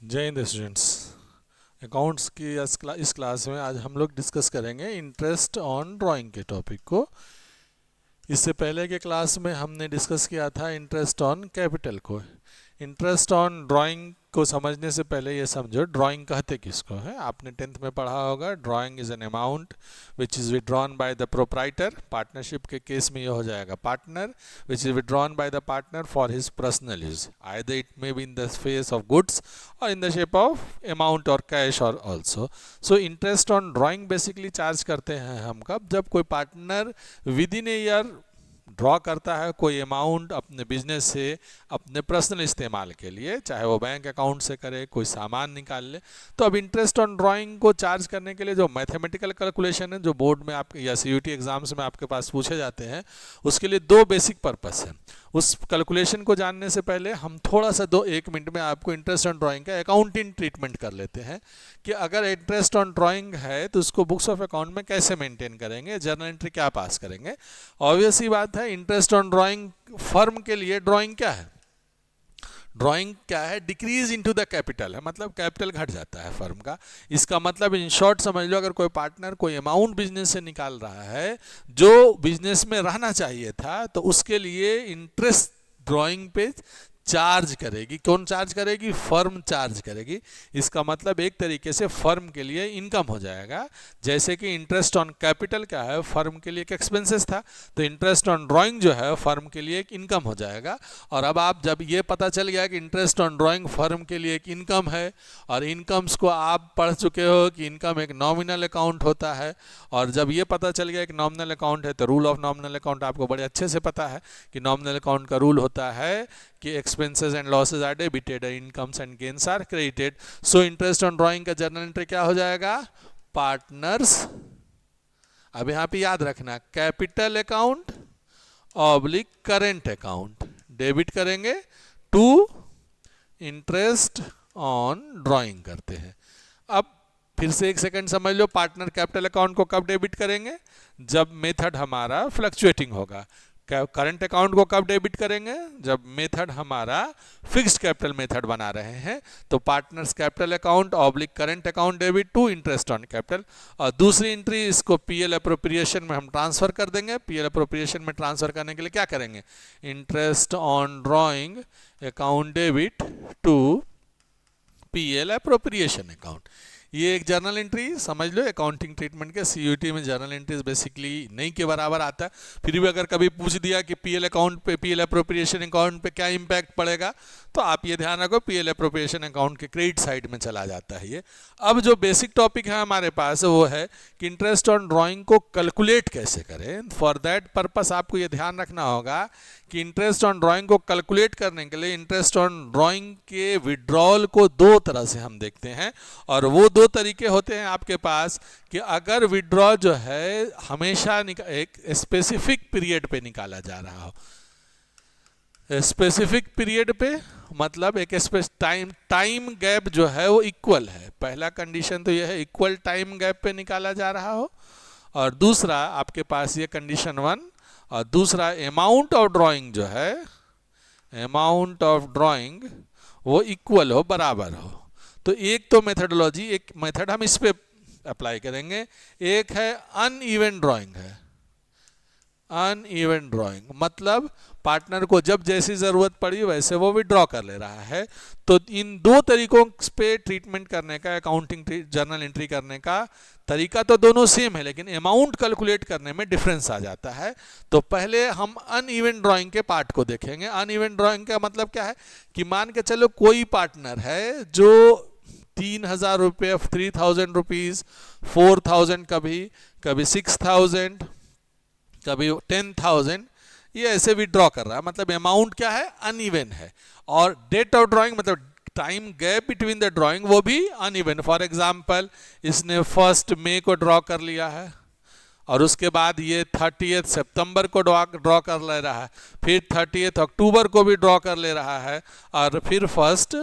जय Hind students. Accounts की इस क्लास में आज हम लोग डिस्कस करेंगे इंटरेस्ट ऑन ड्राइंग के टॉपिक को। इससे पहले के क्लास में हमने डिस्कस किया था इंटरेस्ट ऑन कैपिटल को। इंटरेस्ट ऑन ड्राइंग को समझने से पहले ये समझो ड्राइंग कहते किसको है। आपने 10th में पढ़ा होगा drawing is an amount which is withdrawn by the proprietor. Partnership के केस में ये हो जाएगा partner which is withdrawn by the partner for his personal use, either it may be in the face of goods और in the shape of amount और cash और also. So interest on drawing basically charge करते हैं हम कब, जब कोई partner within a year draw करता है कोई अमाउंट अपने बिजनेस से अपने पर्सनल इस्तेमाल के लिए, चाहे वो बैंक अकाउंट से करे, कोई सामान निकाल ले। तो अब इंटरेस्ट ऑन ड्राइंग को चार्ज करने के लिए जो मैथमेटिकल कैलकुलेशन है जो बोर्ड में आप या सीयूटी एग्जाम्स में आपके पास पूछे जाते हैं, उसके लिए दो बेसिक पर्पस है। उस कैलकुलेशन को जानने से पहले हम थोड़ा सा 1 मिनट में आपको इंटरेस्ट ऑन ड्राइंग का अकाउंटिंग ट्रीटमेंट कर लेते हैं कि अगर इंटरेस्ट ऑन ड्राइंग है तो उसको बुक्स ऑफ अकाउंट में कैसे मेंटेन करेंगे, जर्नल एंट्री क्या पास करेंगे। ऑब्वियस ही बात है, इंटरेस्ट ऑन ड्राइंग फर्म के लिए ड्राइंग क्या है, ड्राइंग क्या है, डिक्रीज इनटू द कैपिटल है, मतलब कैपिटल घट जाता है फर्म का। इसका मतलब इन शॉर्ट समझ लो, अगर कोई पार्टनर कोई अमाउंट बिजनेस से निकाल रहा है जो बिजनेस में रहना चाहिए था, तो उसके लिए इंटरेस्ट ड्राइंग पे चार्ज करेगी। कौन चार्ज करेगी? फर्म चार्ज करेगी। इसका मतलब एक तरीके से फर्म के लिए इनकम हो जाएगा। जैसे कि इंटरेस्ट ऑन कैपिटल क्या है, फर्म के लिए एक एक्सपेंसेस था, तो इंटरेस्ट ऑन ड्राइंग जो है फर्म के लिए एक इनकम हो जाएगा। और अब आप जब ये पता चल गया कि इंटरेस्ट ऑन ड्राइंग फर्म के लिए एक इनकम है, और इनकम्स को आप पढ़ चुके हो कि इनकम एक नॉमिनल अकाउंट होता है, और जब ये पता चल गया कि नॉमिनल अकाउंट है तो रूल ऑफ नॉमिनल अकाउंट आपको बड़े अच्छे से पता है कि नॉमिनल अकाउंट का रूल होता है कि expenses and losses are debited and incomes and gains are credited. So interest on drawing का जर्नल एंट्री क्या हो जाएगा? पार्टनर्स। अब यहाँ पे याद रखना, capital account oblique current account debit करेंगे टू इंटरेस्ट ऑन ड्राइंग करते हैं। अब फिर से एक सेकंड समझ लो, पार्टनर कैपिटल अकाउंट को कब डेबिट करेंगे? जब मेथड हमारा फ्लक्चुएटिंग होगा। करंट अकाउंट को कब डेबिट करेंगे? जब मेथड हमारा फिक्स्ड कैपिटल मेथड बना रहे हैं। तो partners capital account oblique current account debit to interest on capital. और दूसरी एंट्री इसको पीएल अप्रोप्रिएशन में हम ट्रांसफर कर देंगे। पीएल अप्रोप्रिएशन में ट्रांसफर करने के लिए क्या करेंगे? Interest on drawing account debit to PL appropriation account. ये एक जर्नल एंट्री समझ लो अकाउंटिंग ट्रीटमेंट के। सीयूटी में जर्नल एंट्रीज बेसिकली नहीं के बराबर आता है, फिर भी अगर कभी पूछ दिया कि पीएल अकाउंट पे, पीएल अप्रोप्रिएशन अकाउंट पे क्या इंपैक्ट पड़ेगा, तो आप ये ध्यान रखो पीएल अप्रोप्रिएशन अकाउंट के क्रेडिट साइड में चला जाता है ये। अब जो बेसिक टॉपिक है हमारे पास वो है कि इंटरेस्ट ऑन ड्राइंग को कैलकुलेट कैसे करें। फॉर दैट पर्पस आपको ये ध्यान रखना होगा कि इंटरेस्ट ऑन ड्राइंग को कैलकुलेट करने के लिए इंटरेस्ट ऑन ड्राइंग के विड्रॉल को दो तरह से हम देखते हैं, और वो दो तरीके होते हैं आपके पास कि अगर विड्रॉ जो है हमेशा एक स्पेसिफिक पीरियड पे निकाला जा रहा हो। स्पेसिफिक पीरियड पे मतलब एक टाइम गैप जो है वो इक्वल है। पहला कंडीशन तो यह है इक्वल टाइम गैप पे निकाला जा रहा हो, और दूसरा आपके पास ये कंडीशन 1, और दूसरा अमाउंट ऑफ ड्राइंग जो है, अमाउंट ऑफ ड्राइंग वो इक्वल हो, बराबर हो। तो एक तो मेथडोलॉजी, एक मेथड हम इस पे अप्लाई करेंगे। एक है अनइवन ड्राइंग है। अनइवन ड्राइंग मतलब पार्टनर को जब जैसी ज़रूरत पड़ी वैसे वो विड्रॉ कर ले रहा है। तो इन दो तरीकों पे ट्रीटमेंट करने का, अकाउंटिंग जर्नल एंट्री करने का तरीका तो दोनों सेम है, लेकिन अमाउंट कैलकुलेट करने में डिफरेंस आ जाता है। तो पहले हम अनइवन ड्राइंग के पार्ट को देखेंगे। अनइवन ड्राइंग का मतलब क्या है कि मान के चलो कोई पार्टनर है जो 3,000 रुपये, 3,000 रुपीज़, 4,000, कभी 6,000, कभी 10,000, ये ऐसे विड्रॉ कर रहा है। मतलब अमाउंट क्या है? अनइवन है। और डेट ऑफ ड्राइंग मतलब time gap between the drawing वो भी अनइवन। फॉर एग्जांपल इसने 1 मई को ड्रॉ कर लिया है, और उसके बाद ये 30 सितंबर को ड्रॉ कर ले रहा है, फिर 30 अक्टूबर को भी ड्रॉ कर ले रहा है, और फिर 1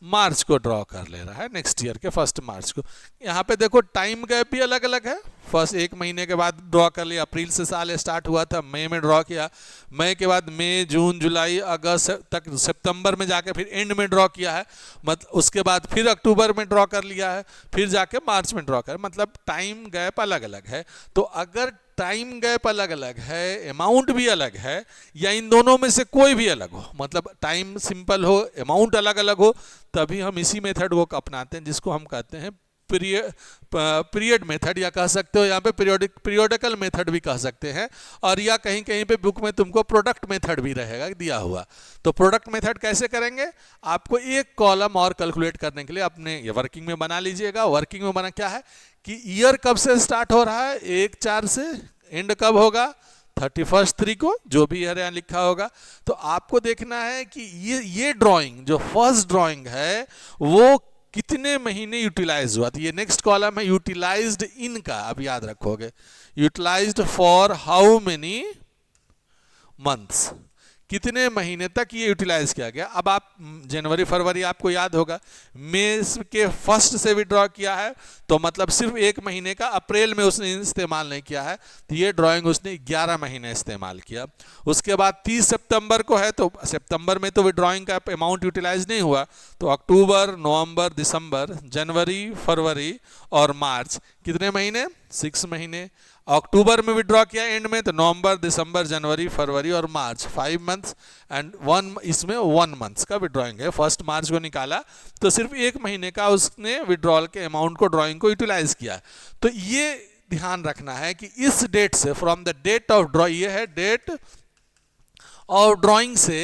मार्च को ड्रॉ कर ले रहा है, नेक्स्ट ईयर के फर्स्ट मार्च को। यहाँ पे देखो टाइम गैप भी अलग अलग है। फर्स्ट 1 महीने के बाद ड्रॉ कर लिया, अप्रैल से साल स्टार्ट हुआ था, मई में ड्रॉ किया, मई के बाद मई जून जुलाई अगस्त तक, सितंबर में जाके फिर एंड में ड्रॉ किया है, मतलब उसके बाद फिर अक्टूबर में ड्रॉ कर लिया है, फिर जाके मार्च में ड्रॉ कर, मतलब टाइम गैप अलग अलग है। तो अगर टाइम गैप अलग अलग है, अमाउंट भी अलग है, या इन दोनों में से कोई भी अलग हो, मतलब टाइम सिंपल हो, अमाउंट अलग अलग हो, तभी हम इसी मेथड को अपनाते हैं जिसको हम कहते हैं पीरियड मेथड, या कह सकते हो यहाँ पे पीरियोडिकल मेथड भी कह सकते हैं, और या कहीं कहीं पे बुक में तुमको प्रोडक्ट मेथड भी रहेगा दिया हुआ। तो प्रोडक्ट मेथड कैसे करेंगे, आपको एक कॉलम और कैलकुलेट करने के लिए अपने ये वर्किंग में बना लीजिएगा। वर्किंग में बना क्या है कि ईयर कब से स्टार्ट हो रहा है, 1/4 से, एंड कब होगा 31 3 को, जो भी यहाँ लिखा होगा। तो आपको देखना है कि ये ड्राइंग जो फर्स्ट ड्राइंग है वो कितने महीने यूटिलाइज हुआ। तो ये नेक्स्ट कॉलम है यूटिलाइज्ड इन का, अब याद रखोगे, utilised for how many months, कितने महीने तक ये यूटिलाइज किया गया। अब आप जनवरी फरवरी आपको याद होगा, मई के फर्स्ट से विड्रॉ किया है, तो मतलब सिर्फ 1 महीने का, अप्रैल में उसने इस्तेमाल नहीं किया है, तो ये ड्राइंग उसने 11 महीने इस्तेमाल किया। उसके बाद 30 सितंबर को है, तो सितंबर में तो विड्रॉइंग का अमाउंट यूटिलाइज नहीं हुआ, तो अक्टूबर नवंबर दिसंबर जनवरी फरवरी और मार्च, कितने महीने, 6 महीने। अक्टूबर में विड्रॉ किया एंड में, तो नवंबर दिसंबर जनवरी फरवरी और मार्च, 5 मंथ्स एंड 1, इसमें 1 मंथ्स का विड्रॉइंग है। फर्स्ट मार्च को निकाला तो सिर्फ 1 महीने का उसने विड्रॉल के अमाउंट को, ड्रॉइंग को यूटिलाइज किया। तो ये ध्यान रखना है कि इस डेट से, from the date of draw, ये है डेट और ड्राइंग से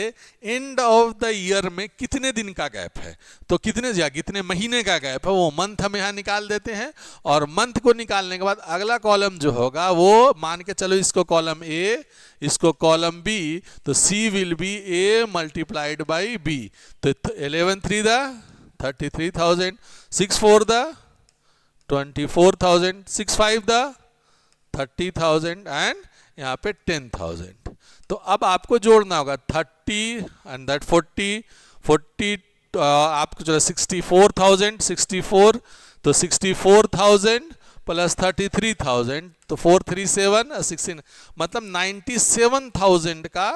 एंड ऑफ द ईयर में कितने दिन का गैप है, तो कितने महीने का गैप है, वो मंथ हम यहाँ निकाल देते हैं। और मंथ को निकालने के बाद अगला कॉलम जो होगा वो मान के चलो इसको कॉलम ए, इसको कॉलम बी, तो C will be A multiplied by B. तो 11 3 द 33,000, 6 4 द 24,000, 6 5 द 30,000 एंड यहाँ पे 10,000। तो अब आपको जोड़ना होगा 30 एंड दैट 40 आपको चलो 64,000, 64, तो 64,000 प्लस 33,000, तो 437 16, मतलब 97,000 का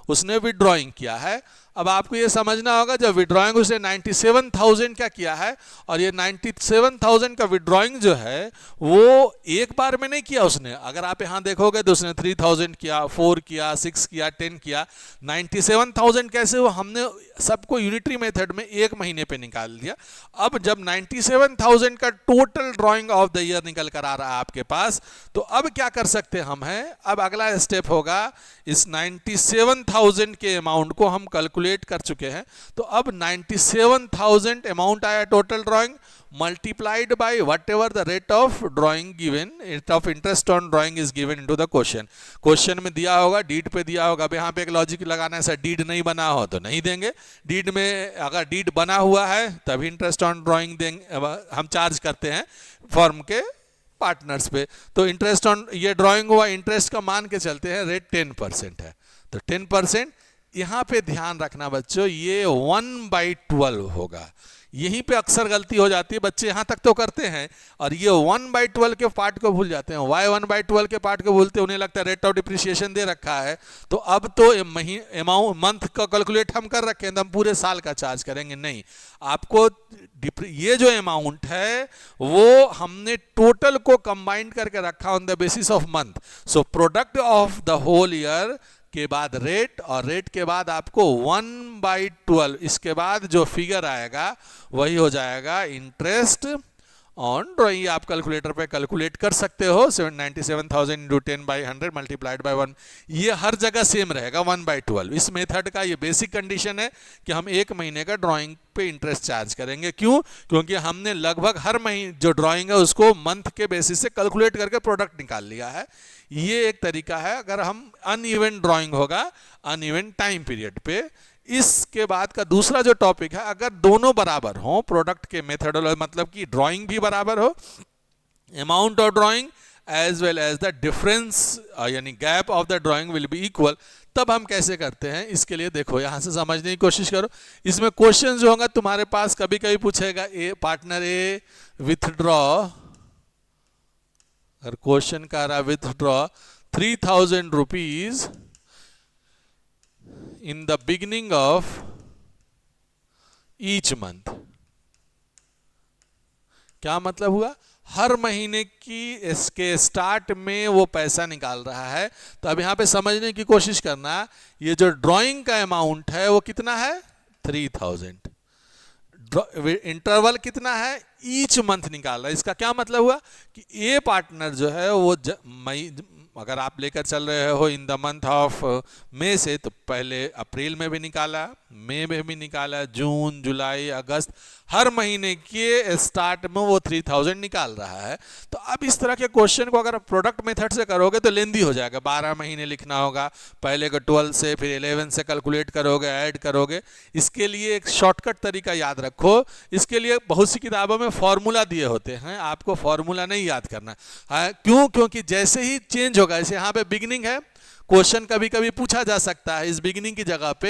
उसने विड्रॉइंग किया है। अब आपको ये समझना होगा, जब विड्रॉइंग उसने 97,000 का किया है, और ये 97,000 का विड्रॉइंग जो है वो एक बार में नहीं किया उसने। अगर आप यहाँ देखोगे तो उसने 3,000 किया, 4 किया, 6 किया, 10 किया। 97,000 कैसे हुआ, हमने सबको यूनिटरी मेथड में 1 महीने पे निकाल दिया। अब जब 97,000 का total drying of the year निकल कर आ रहा है आपके पास, तो अब क्या कर सकते हम हैं, अब अगला स्टेप होगा, इस 97,000 के अमाउंट को हम कैलकुलेट कर चुके हैं, तो अब 97,000 अमाउंट आया total drawing, multiplied by what ever the rate of drawing given, rate of interest on drawing is given into the question. Question में दिया होगा, डीड पे दिया होगा। अब यहाँ पे एक लॉजिक लगाना है, सर डीड नहीं बना हो तो नहीं देंगे, डीड में अगर डीड बना हुआ है तभी इंटरेस्ट ऑन ड्राइंग देंगे, हम चार्ज करते हैं फर्म के पार्टनर्स पे। तो इंटरेस्ट ऑन, ये ड्राइंग हुआ, इंटरेस्ट का मान के चलते हैं रेट 10% है, तो 10%। यहाँ पे ध्यान रखना बच्चों, ये 1/12 होगा। यहीं पे अक्सर गलती हो जाती है, बच्चे यहाँ तक तो करते हैं और ये 1/12 के पार्ट को भूल जाते हैं। वाई 1/12 के पार्ट को भूलते, उन्हें लगता है रेट ऑफ डिप्रिसिएशन दे रखा है, तो अब तो अमाउंट मंथ का कैलकुलेट हम कर रखे हैं, तो हम पूरे साल का चार्ज करेंगे। नहीं, आपको ये जो अमाउंट है वो हमने टोटल को कंबाइंड करके रखा on the basis of month. So product of the whole year के बाद रेट, और रेट के बाद आपको 1/12, इसके बाद जो फिगर आएगा वही हो जाएगा इंटरेस्ट ऑन ड्राइंग। आप कैलकुलेटर पे कैलकुलेट कर सकते हो, 97,000 इंटू 10/100 मल्टीप्लाइड बाय 1, ये हर जगह सेम रहेगा 1/12। इस मेथड का ये बेसिक कंडीशन है कि हम 1 महीने का ड्राइंग पे इंटरेस्ट चार्ज करेंगे। क्यों? क्योंकि हमने लगभग हर महीने जो ड्राइंग है उसको मंथ के बेसिस से कैलकुलेट करके प्रोडक्ट निकाल लिया है। ये एक तरीका है। अगर हम अनइवन ड्राइंग होगा अनइवन टाइम पीरियड पे। इसके बाद का दूसरा जो टॉपिक है, अगर दोनों बराबर हो, प्रोडक्ट के मेथडोलॉजी मतलब कि ड्राइंग भी बराबर हो, amount of drawing as well as the difference यानी gap of the drawing will be equal. तब हम कैसे करते हैं, इसके लिए देखो यहां से समझने की कोशिश करो। इसमें क्वेश्चन जो होगा तुम्हारे पास कभी कभी पूछेगा ए पार्टनर ए विथड्रॉ, अगर क्वेश्चन कर रहा withdraw 3000 rupees in the beginning of each month. क्या मतलब हुआ, हर महीने की इसके स्टार्ट में वो पैसा निकाल रहा है। तो अब यहां पे समझने की कोशिश करना, ये जो ड्राइंग का अमाउंट है वो कितना है 3000, इंटरवल कितना है ईच मंथ निकाल रहा है। इसका क्या मतलब हुआ कि ए पार्टनर जो है वो मई, अगर आप लेकर चल रहे हो in the month of May से, तो पहले अप्रैल में भी निकाला, मई में भी निकाला, जून जुलाई अगस्त, हर महीने के स्टार्ट में वो 3000 निकाल रहा है। तो अब इस तरह के क्वेश्चन को अगर प्रोडक्ट मेथड से करोगे तो लेंदी हो जाएगा, 12 महीने लिखना होगा, पहले को 12 से फिर 11 से कैलकुलेट करोगे, ऐड करोगे। इसके लिए एक शॉर्टकट तरीका याद रखो, इसके लिए बहुत सी किताबों में फॉर्मूला दिए होते हैं, आपको फॉर्मूला नहीं याद करना है। क्यों, क्योंकि जैसे ही चेंज होगा, जैसे यहाँ पे बिगिनिंग है, क्वेश्चन कभी कभी पूछा जा सकता है इस बिगिनिंग की जगह पे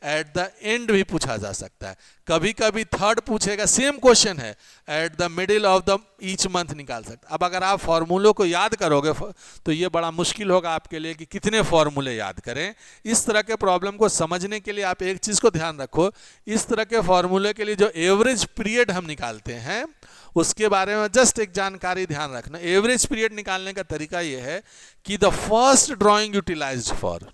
एट द एंड भी पूछा जा सकता है, कभी कभी थर्ड पूछेगा, सेम क्वेश्चन है at the middle of the each month निकाल सकते। अब अगर आप फॉर्मूलों को याद करोगे तो ये बड़ा मुश्किल होगा आपके लिए कि कितने फॉर्मूले याद करें। इस तरह के प्रॉब्लम को समझने के लिए आप एक चीज को ध्यान रखो, इस तरह के फॉर्मूले के लिए जो एवरेज पीरियड हम निकालते हैं उसके बारे में जस्ट एक जानकारी ध्यान रखना। एवरेज पीरियड निकालने का तरीका यह है कि the first drawing utilised for,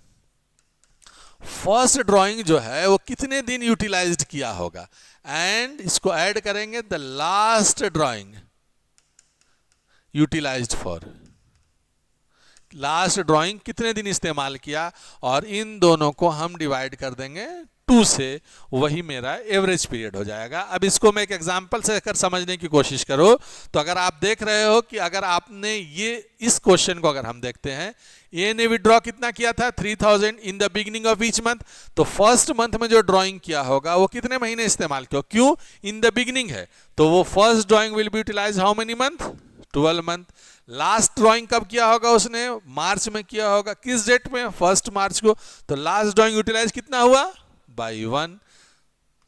first drawing जो है वो कितने दिन यूटिलाइज्ड किया होगा, एंड इसको ऐड करेंगे the last drawing utilised for, last drawing कितने दिन इस्तेमाल किया, और इन दोनों को हम डिवाइड कर देंगे 2 से, वही मेरा एवरेज पीरियड हो जाएगा। अब इसको मैं एक एग्जांपल से अगर समझने की कोशिश करो तो अगर आप देख रहे हो कि अगर आपने ये इस क्वेश्चन को अगर हम देखते हैं, ए ने विड्रॉ कितना किया था 3000 in the beginning of each month, तो फर्स्ट मंथ में जो ड्राइंग किया होगा वो कितने महीने इस्तेमाल किया, क्यों इन द बिगिनिंग है, तो वो first drawing will be utilise how many month 12 month. Last drawing कब किया होगा उसने, मार्च में किया होगा, किस डेट में 1 मार्च को, तो लास्ट ड्राइंग यूटिलाइज कितना हुआ बाई 1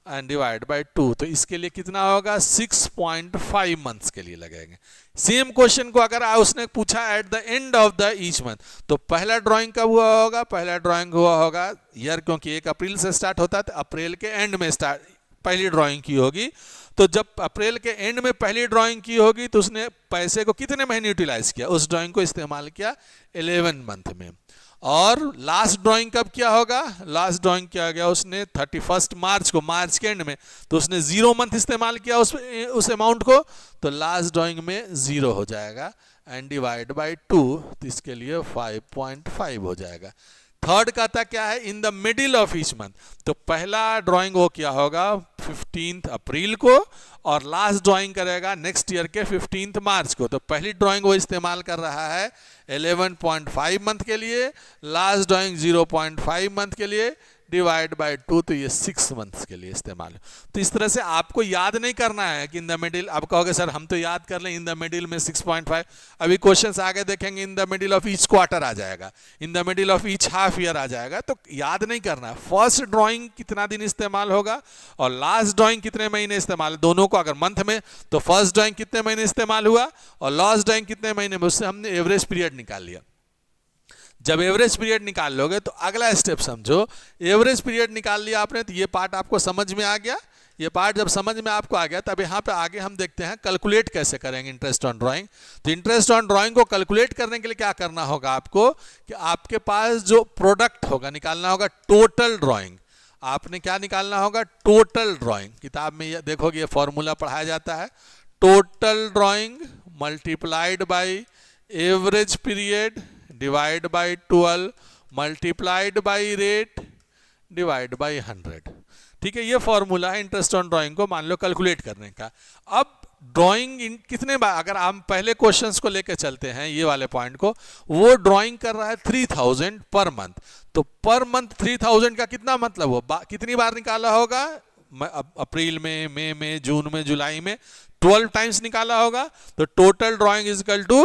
एंड डिवाइड बाई 2, तो इसके लिए कितना होगा 6.5 मंथ्स के लिए लगेंगे। सेम क्वेश्चन को अगर उसने पूछा at the end of the each month, तो पहला ड्राइंग कब हुआ होगा, पहला ड्राइंग हुआ होगा ईयर, क्योंकि 1 अप्रैल से स्टार्ट होता है तो अप्रैल के एंड में स्टार्ट पहली ड्राइंग की होगी। तो जब अप्रैल के एंड में पहली ड्राइंग की होगी तो उसने पैसे को कितने महीने यूटिलाइज किया, उस ड्राइंग को इस्तेमाल किया 11 मंथ में। और लास्ट ड्राइंग कब किया होगा, लास्ट ड्राइंग किया गया उसने 31 मार्च को, मार्च के एंड में, तो उसने 0 मंथ इस्तेमाल किया उस अमाउंट को, तो लास्ट ड्राइंग में 0 हो जाएगा एंड डिवाइड बाय 2, तो इसके लिए 5.5 हो जाएगा। थर्ड कहता क्या है इन the middle of each month, तो पहला ड्राइंग वो किया होगा 15 अप्रैल को और लास्ट ड्राइंग करेगा नेक्स्ट ईयर के 15 मार्च को, तो पहली ड्राइंग वो इस्तेमाल कर रहा है 11.5 मंथ के लिए, लास्ट ड्राइंग 0.5 मंथ के लिए, डिवाइड बाय 2, तो ये 6 मंथ्स के लिए इस्तेमाल है। तो इस तरह से आपको याद नहीं करना है कि इन द मिडिल, आप कहोगे सर हम तो याद कर लें इन द मिडिल में 6.5, अभी क्वेश्चंस आगे देखेंगे in the middle of each quarter आ जाएगा, in the middle of each half year आ जाएगा, तो याद नहीं करना है। फर्स्ट ड्राइंग कितना दिन इस्तेमाल होगा और लास्ट ड्राइंग कितने महीने इस्तेमाल, दोनों को अगर मंथ में, तो फर्स्ट ड्राइंग कितने महीने इस्तेमाल हुआ और लास्ट ड्राइंग कितने महीने में, उससे हमने एवरेज पीरियड निकाल लिया। जब एवरेज पीरियड निकाल लोगे तो अगला स्टेप समझो, एवरेज पीरियड निकाल लिया आपने, तो ये पार्ट आपको समझ में आ गया। ये पार्ट जब समझ में आपको आ गया तब यहाँ पे आगे हम देखते हैं कैलकुलेट कैसे करेंगे इंटरेस्ट ऑन ड्राइंग। तो इंटरेस्ट ऑन ड्राइंग को कैलकुलेट करने के लिए क्या करना होगा आपको कि आपके पास जो प्रोडक्ट होगा निकालना होगा टोटल ड्राइंग। आपने क्या निकालना होगा, टोटल ड्राइंग। किताब में ये देखोगे ये फॉर्मूला पढ़ाया जाता है, total drawing multiplied by average period divide by 12 multiplied by rate divide by 100। ठीक है, ये फॉर्मूला है इंटरेस्ट ऑन ड्राइंग को मान लो कैलकुलेट करने का। अब ड्राइंग कितने बार, अगर हम पहले क्वेश्चंस को लेकर चलते हैं ये वाले पॉइंट को, वो ड्राइंग कर रहा है 3000 पर मंथ, तो पर मंथ 3000 का कितना मतलब हो, कितनी बार निकाला होगा, अप्रैल में, मई में, जून में, जुलाई में 12 टाइम्स निकाला होगा, तो total drawing is equal to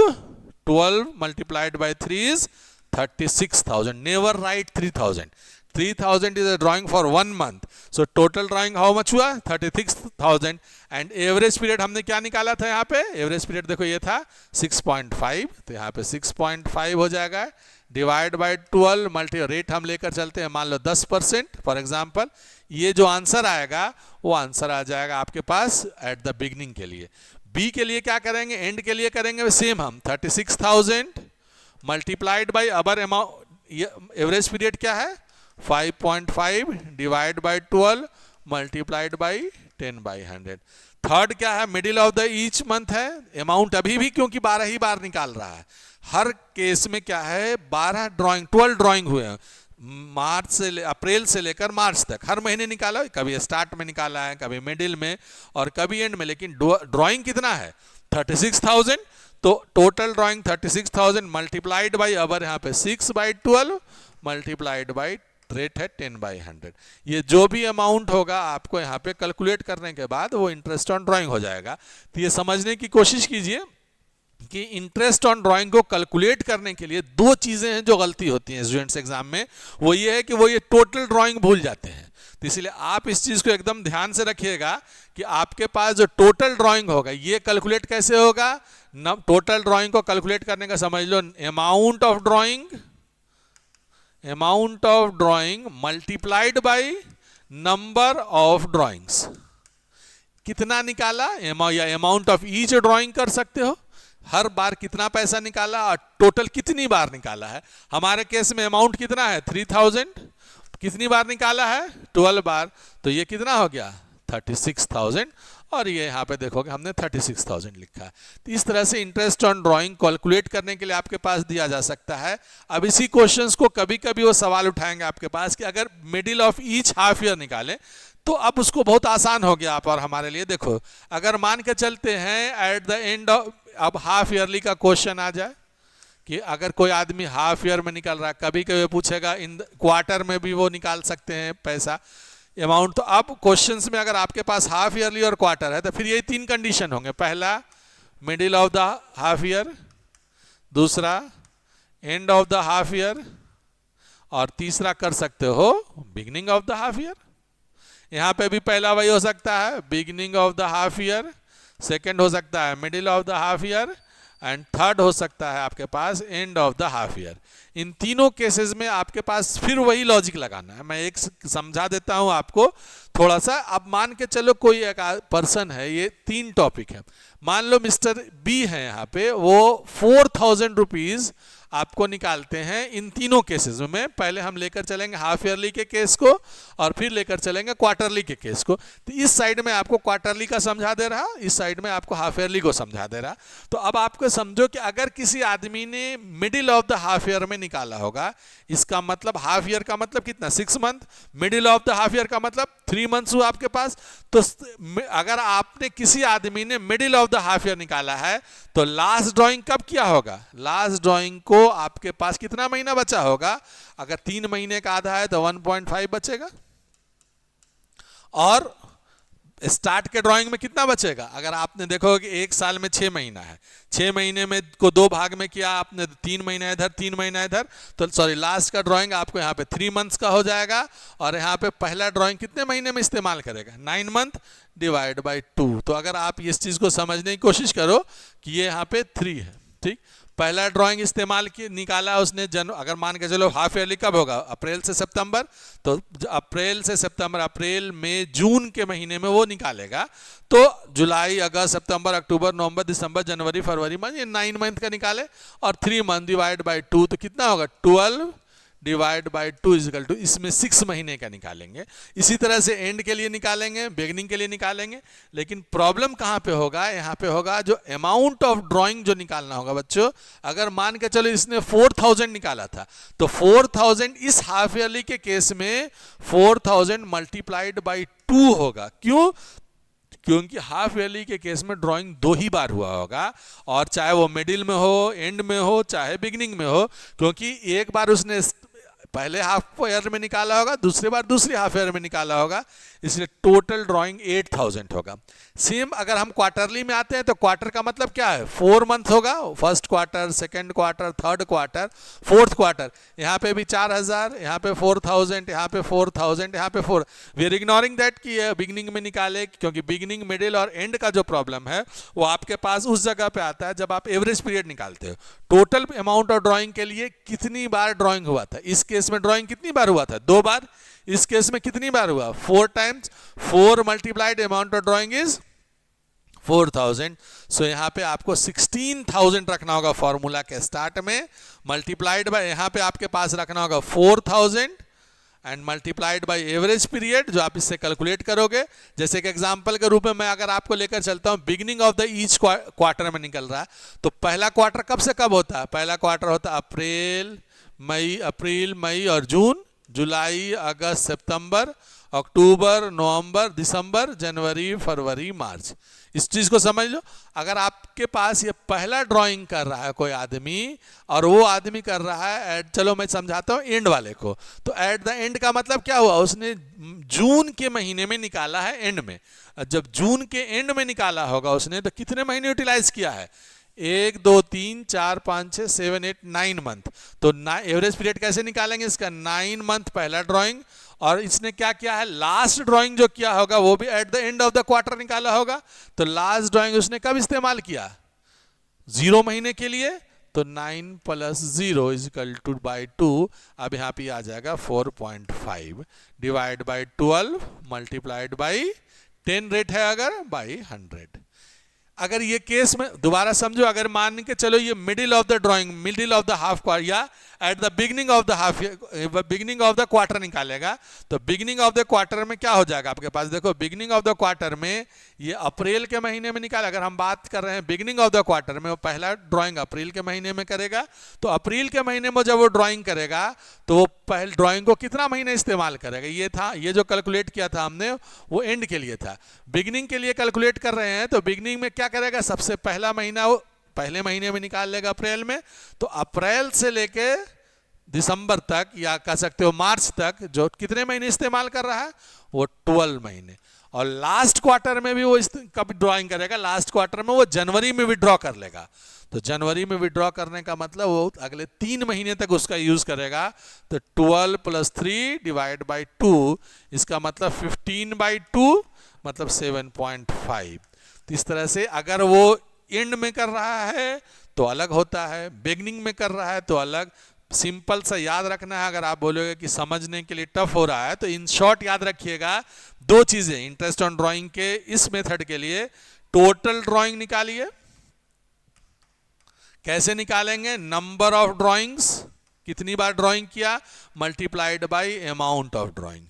12 multiplied by 3 is 36,000. Never write 3,000. 3,000 is a drawing for 1 month. So total drawing how much हुआ? 36,000. And average period हमने क्या निकाला था यहाँ पे? Average period देखो ये था 6.5. तो यहाँ पे 6.5 हो जाएगा. डिवाइड बाई 12 मल्टी रेट हम लेकर चलते हैं, मान लो 10% फॉर एग्जाम्पल. ये जो आंसर आएगा वो आंसर आ जाएगा आपके पास एट द बिगनिंग के लिए. बी के लिए क्या करेंगे? एंड के लिए करेंगे सेम हम 36,000 मल्टीप्लाइड बाई अबर अमाउंट. एवरेज पीरियड क्या है? 5.5 divide by 12 multiplied by 10/100. Third क्या है? Middle of the each month है. अमाउंट अभी भी क्योंकि 12 ही बार निकाल रहा है. हर केस में क्या है? 12 ड्राइंग हुए हैं मार्च से अप्रैल से लेकर मार्च तक. हर महीने निकाला, कभी स्टार्ट में निकाला है, कभी मिडिल में और कभी एंड में. लेकिन ड्राइंग कितना है? 36,000. तो total drawing 36,000 multiplied by our यहाँ पे 6/12 मल्टीप्लाइड बाई रेट है 10/100. ये जो भी अमाउंट होगा आपको यहाँ पे कैलकुलेट करने के बाद वो इंटरेस्ट ऑन ड्राइंग हो जाएगा. तो ये समझने की कोशिश कीजिए कि इंटरेस्ट ऑन ड्राइंग को कैलकुलेट करने के लिए दो चीजें हैं जो गलती होती हैं स्टूडेंट्स एग्जाम में. वो ये है कि वो ये टोटल ड्राइंग भूल जाते हैं. तो इसलिए आप इस चीज को एकदम ध्यान से रखिएगा कि आपके पास जो टोटल ड्राइंग होगा ये कैलकुलेट कैसे होगा. टोटल ड्राइंग को कैलकुलेट करने का समझ लो, amount of drawing multiplied by number of drawings. कितना निकाला या अमाउंट ऑफ ईच ड्राइंग कर सकते हो. हर बार कितना पैसा निकाला और टोटल कितनी बार निकाला है. हमारे केस में अमाउंट कितना है? 3,000. कितनी बार निकाला है? 12 बार. तो ये कितना हो गया? 36,000. और ये यहाँ पे देखोगे हमने 36,000 लिखा है. तो इस तरह से इंटरेस्ट ऑन ड्राइंग कैलकुलेट करने के लिए आपके पास दिया जा सकता है. अब इसी क्वेश्चंस को कभी कभी वो सवाल उठाएंगे आपके पास कि अगर middle of each half year निकाले, तो अब उसको बहुत आसान हो गया आप और हमारे लिए. देखो अगर मान के चलते हैं एट द एंड ऑफ, अब हाफ ईयरली का क्वेश्चन आ जाए कि अगर कोई आदमी हाफ ईयर में निकल रहा है, कभी कभी पूछेगा इन क्वार्टर में भी वो निकाल सकते हैं पैसा अमाउंट. तो अब क्वेश्चंस में अगर आपके पास हाफ ईयरली और क्वार्टर है तो फिर यही 3 कंडीशन होंगे. पहला middle of the half year, दूसरा end of the half year, और तीसरा कर सकते हो beginning of the half year. यहाँ पे भी पहला वही हो सकता है beginning of the half year, second हो सकता है middle of the half year, and third हो सकता है आपके पास end of the half year. इन तीनों केसेस में आपके पास फिर वही लॉजिक लगाना है. मैं एक समझा देता हूं आपको थोड़ा सा. अब मान के चलो कोई एक पर्सन है, ये 3 टॉपिक है. मान लो मिस्टर बी है यहाँ पे, वो 4,000 रुपीज आपको निकालते हैं इन तीनों केसेस में. पहले हम लेकर चलेंगे हाफ ईयरली के केस को और फिर लेकर चलेंगे क्वार्टरली के केस को. तो इस साइड में आपको क्वार्टरली का समझा दे रहा, इस साइड में आपको हाफ ईयरली को समझा दे रहा. तो अब आपको समझो कि अगर किसी आदमी ने middle of the half year में निकाला होगा, इसका मतलब हाफ ईयर का मतलब कितना? 6 month. Middle of the half year का मतलब 3 मंथ्स हुआ आपके पास. तो अगर आपने किसी आदमी ने middle of the half year निकाला है तो लास्ट ड्राइंग कब किया होगा? लास्ट ड्राइंग को आपके पास कितना महीना बचा होगा? अगर 3 महीने का आधा है तो 1.5 बचेगा. और स्टार्ट के ड्राइंग में कितना बचेगा? अगर आपने देखो कि 1 साल में 6 महीना है, 6 महीने में को 2 भाग में किया आपने, 3 महीना इधर 3 महीना इधर, तो सॉरी लास्ट का ड्राइंग आपको यहाँ पे 3 मंथ्स का हो जाएगा. और यहाँ पे पहला ड्राइंग कितने महीने में इस्तेमाल करेगा? 9 मंथ डिवाइड बाई 2. तो अगर आप इस चीज को समझने की कोशिश करो कि ये यहाँ पे 3 है, ठीक. पहला ड्राइंग इस्तेमाल की निकाला उसने अगर मान के चलो हाफ ईयरली कब होगा? अप्रैल से सितंबर. तो अप्रैल से सितंबर, अप्रैल मई जून के महीने में वो निकालेगा. तो जुलाई अगस्त सितंबर अक्टूबर नवंबर दिसंबर जनवरी फरवरी में ये 9 मंथ का निकाले और 3 मंथ डिवाइड बाई 2 तो कितना होगा? 12 डिवाइड बाई 2 इजिकल टू, इसमें 6 महीने का निकालेंगे. इसी तरह से एंड के लिए निकालेंगे, बिगनिंग के लिए निकालेंगे. लेकिन प्रॉब्लम कहाँ पे होगा? यहाँ पे होगा जो अमाउंट ऑफ ड्राइंग जो निकालना होगा बच्चों. अगर मान के चलो इसने 4,000 निकाला था तो 4,000 इस हाफ ईयरली के केस में 4,000 मल्टीप्लाइड बाई 2 होगा. क्यों? क्योंकि हाफ ईयरली के केस में ड्राइंग 2 ही बार हुआ होगा, और चाहे वो मिडिल में हो, एंड में हो, चाहे बिगिनिंग में हो. क्योंकि एक बार उसने पहले हाफ ईयर में निकाला होगा, दूसरी बार दूसरी हाफ ईयर में निकाला होगा, इसलिए टोटल ड्राइंग 8000 होगा। सेम अगर हम क्वार्टरली में आते हैं तो क्वार्टर का मतलब क्या है, 4 मंथ होगा, first quarter, second quarter, third quarter, fourth quarter. यहाँ पे भी 4000, यहाँ पे 4000, यहाँ पे 4000, यहाँ पे 4। वी आर इग्नोरिंग दैट कि ये बिगिनिंग में निकाले, क्योंकि बिगिनिंग, मिडिल और एंड का जो प्रॉब्लम है वो आपके पास उस जगह पे आता है जब आप एवरेज पीरियड निकालते हो। टोटल अमाउंट ऑफ ड्राइंग के लिए कितनी बार ड्राइंग हुआ था, इस केस में ड्राइंग कितनी बार हुआ था, 2 बार। इस केस में कितनी बार हुआ, 4 times. 4 multiplied amount of drawing is 4000। सो यहाँ पे आपको 16000 रखना होगा फॉर्मूला के स्टार्ट में, मल्टीप्लाइड बाय, यहाँ पे आपके पास रखना होगा 4000 and multiplied by average period, जो आप इससे कैलकुलेट करोगे। जैसे कि एग्जांपल के रूप में मैं अगर आपको लेकर चलता हूँ, beginning of the each quarter में निकल रहा है, तो पहला क्वार्टर कब से कब होता है, पहला क्वार्टर होता है अप्रैल मई और जून, जुलाई अगस्त सितंबर, अक्टूबर नवंबर दिसंबर जनवरी फरवरी मार्च। इस चीज को समझ लो। अगर आपके पास ये पहला ड्राइंग कर रहा है कोई आदमी, और वो आदमी कर रहा है एट, चलो मैं समझाता हूँ एंड वाले को, तो एट द एंड का मतलब क्या हुआ, उसने जून के महीने में निकाला है एंड में। जब जून के एंड में निकाला होगा उसने, तो कितने महीने यूटिलाइज किया है, 1 2 3 4 5 6 7 8 9 मंथ। तो एवरेज पीरियड कैसे निकालेंगे इसका, 9 मंथ पहला ड्राइंग, और इसने क्या किया है, लास्ट ड्राइंग जो किया होगा वो भी at the end of the quarter निकाला होगा। तो लास्ट ड्राइंग उसने कब इस्तेमाल किया, 0 महीने के लिए, तो 9 + 0 = बाई 2। अब यहाँ पे आ जाएगा 4.5 divide by 12 multiplied by 10 rate है अगर, बाई 100। अगर ये केस में दोबारा समझो, अगर मान के चलो ये middle of the drawing, middle of the half quarter, या at the beginning of the beginning of the quarter निकालेगा, तो बिगिनिंग ऑफ द क्वार्टर में क्या हो जाएगा आपके पास, देखो बिगिनिंग ऑफ द क्वार्टर में ये अप्रैल के महीने में निकाला। अगर हम बात कर रहे हैं बिगिनिंग ऑफ द क्वार्टर में, वो पहला ड्राइंग अप्रैल के महीने में करेगा, तो अप्रैल के महीने में जब वो ड्राइंग करेगा तो वो पहले ड्राइंग को कितना महीने इस्तेमाल करेगा, ये था, ये जो कैलकुलेट किया था हमने वो एंड के लिए था। बिगिनिंग के लिए कैलकुलेट कर रहे हैं, तो बिगिनिंग में क्या करेगा, सबसे पहला महीना वो पहले महीने में निकाल लेगा अप्रैल में, तो अप्रैल से लेके दिसंबर तक, या कह सकते हो मार्च तक, जो कितने महीने इस्तेमाल कर रहा है, वो 12 महीने। और लास्ट क्वार्टर में भी वो कब ड्राइंग करेगा, लास्ट क्वार्टर में वो जनवरी में विड्रॉ कर लेगा। तो जनवरी में विड्रॉ करने का मतलब वो अगले 3 महीने तक उसका यूज करेगा। तो 12 + 3 डिवाइड बाई 2, इसका मतलब 15/2 मतलब 7.5। तो इस तरह से अगर वो एंड में कर रहा है तो अलग होता है, बिगनिंग में कर रहा है तो अलग। सिंपल सा याद रखना है, अगर आप बोलोगे कि समझने के लिए टफ हो रहा है, तो इन शॉर्ट याद रखिएगा 2 चीजें इंटरेस्ट ऑन ड्राइंग के इस मेथड के लिए। टोटल ड्राइंग निकालिए, कैसे निकालेंगे, नंबर ऑफ ड्राइंग्स, कितनी बार ड्राइंग किया, multiplied by amount of drawing.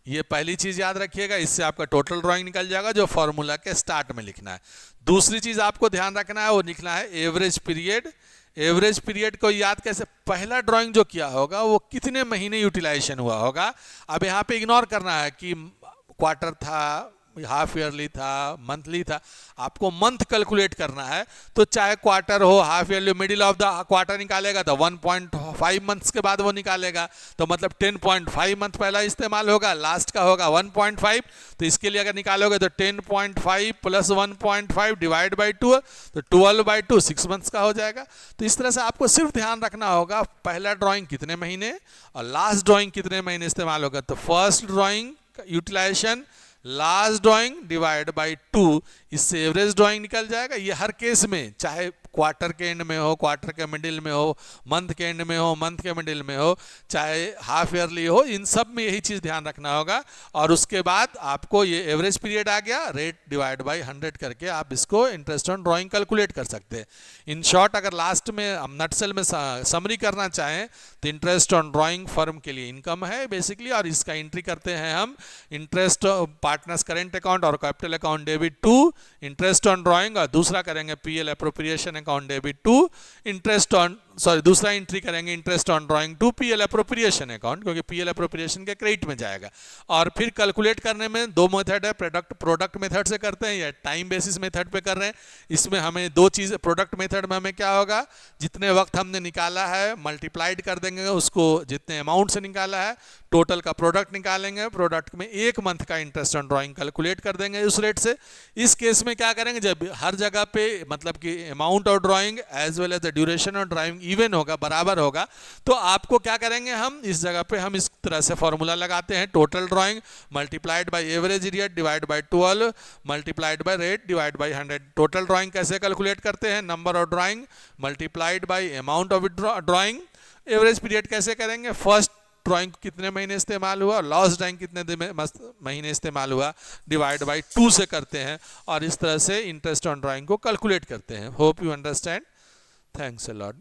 ये पहली चीज याद रखिएगा, इससे आपका टोटल ड्राइंग निकल जाएगा, जो फॉर्मूला के स्टार्ट में लिखना है। दूसरी चीज आपको ध्यान रखना है, वो लिखना है एवरेज पीरियड। एवरेज पीरियड को याद कैसे, पहला ड्राइंग जो किया होगा वो कितने महीने यूटिलाइजेशन हुआ होगा। अब यहाँ पे इग्नोर करना है कि क्वार्टर था, हाफ ईयरली था, मंथली था, आपको मंथ कैलकुलेट करना है। तो चाहे क्वार्टर हो, half yearly, middle of the quarter निकालेगा तो 1.5 मंथ्स के बाद वो निकालेगा, तो मतलब 10.5 मंथ पहला इस्तेमाल होगा, लास्ट का होगा 1.5। तो इसके लिए अगर निकालोगे तो 10.5 + 1.5 डिवाइड बाई 2, तो 12/2 6 मंथ्स का हो जाएगा। तो इस तरह से आपको सिर्फ ध्यान रखना होगा पहला ड्राइंग कितने महीने और लास्ट ड्राइंग कितने महीने इस्तेमाल होगा। तो first drawing utilisation, last drawing divide by 2, इससे एवरेज ड्राइंग निकल जाएगा। ये हर केस में, चाहे क्वार्टर के एंड में हो, क्वार्टर के मिडिल में हो, मंथ के एंड में हो, मंथ के मिडिल में हो, चाहे हाफ ईयरली हो, इन सब में यही चीज ध्यान रखना होगा। और उसके बाद आपको ये एवरेज पीरियड आ गया, रेट डिवाइड बाई 100 करके आप इसको इंटरेस्ट ऑन ड्राइंग कैलकुलेट कर सकते हैं। इन शॉर्ट अगर लास्ट में हम नटसेल में समरी करना चाहें तो इंटरेस्ट ऑन ड्राइंग फर्म के लिए इनकम है बेसिकली, और इसका एंट्री करते हैं हम इंटरेस्ट पार्टनर्स करेंट अकाउंट और capital account debit to interest on drawing, और दूसरा करेंगे PL appropriation account debit to interest on, sorry दूसरा एंट्री करेंगे interest on drawing to PL appropriation account, क्योंकि पीएल अप्रोप्रिएशन के क्रेडिट में जाएगा। और फिर कैलकुलेट करने में दो मेथड है, प्रोडक्ट मेथड से करते हैं या टाइम बेसिस मेथड पे कर रहे हैं। इसमें हमें दो चीज़, प्रोडक्ट मेथड में हमें क्या होगा, जितने वक्त हमने निकाला है मल्टीप्लाइड कर देंगे उसको, जितने अमाउंट से निकाला है टोटल का प्रोडक्ट निकालेंगे, प्रोडक्ट में एक मंथ का इंटरेस्ट ऑन ड्राइंग कैलकुलेट कर देंगे उस रेट से। इस केस में क्या करेंगे, जब हर जगह पे मतलब कि amount of drawing as well as the duration of drawing even होगा, बराबर होगा, तो आपको क्या करेंगे, हम इस जगह पे हम इस तरह से फॉर्मूला लगाते हैं, total drawing multiplied by average rate divide by 12 multiplied by rate divide by 100। Total drawing कैसे कैलकुलेट करते हैं, number of drawing multiplied by amount of drawing. Average period कैसे करेंगे, फर्स्ट ड्राइंग कितने महीने इस्तेमाल हुआ, लास्ट ड्राइंग कितने महीने इस्तेमाल हुआ, डिवाइड बाय 2 से करते हैं, और इस तरह से इंटरेस्ट ऑन ड्राइंग को कैलकुलेट करते हैं। Hope you understand. Thanks a lot.